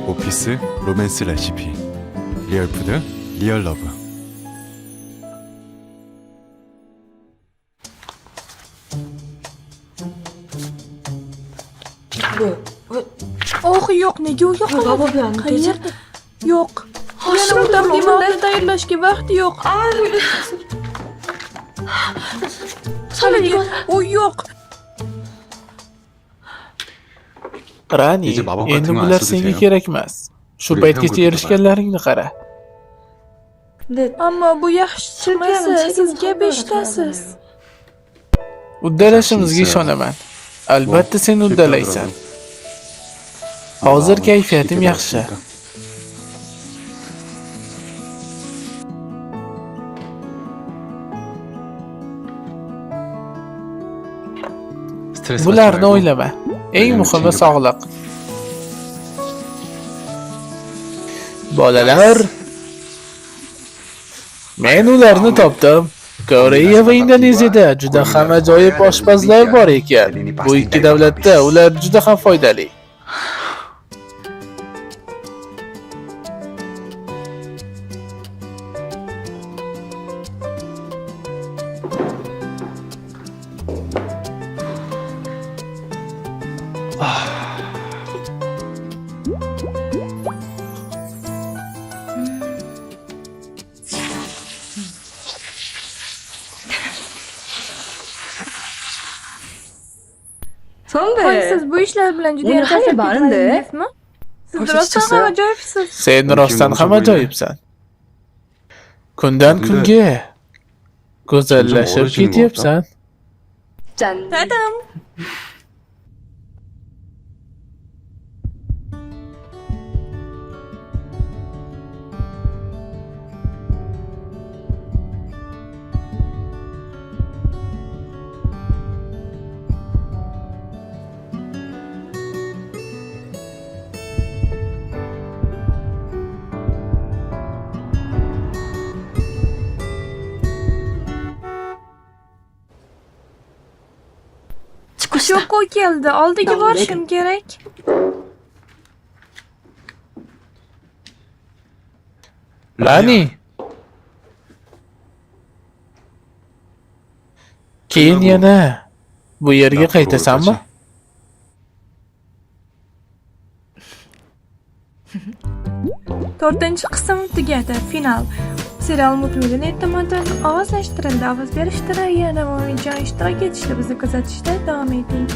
오피스 로맨스 레시피 리얼푸드 리얼러브. Oh yo'q, nega u yoqqa Baba bilan qayerda? Yo'q. Yana o'tab yemoqni tayyorlashga vaqt yo'q. Haliga u yo'q. Rani, Iyice baba endi Fatima bular asıl senga diyor. kerak emas. Shu Buraya paytgacha ham erishganlaringni qara. Ammo bu yaxshi chiqmasa, siz gap eshitasiz. Uddalashimizga ishonaman. Albatta sen uddalaysan. Hozir kayfiyatim yaxshi. Bularni o'ylama. Eng muhimi sog'liq. Bolalar, men ularni topdim. Koreya va Indoneziyada juda ham ajoyib oshpazlar bor ekan. Bu ikki davlatda ular juda ham foydali. Voy, siz bu ishlar bilan juda Uni ham qayerga borindi? qilyapsizmi? Siz rostdan ham ajoyibsiz. Sen rostdan ham ajoyibsan. Kundan kunga go'zallashib ketyapsan. Dadam. Shoko keldi. Oldiga borishim kerak. Rani. Keyin yana bu yerga qaytasanmi? To'rtinchi qism tugadi. Final. Serial Mutmilin tomonidan ovozlashtirildi. Ovoz berish jarayoni va ishtirok etishda bizni kuzatishda davom eting.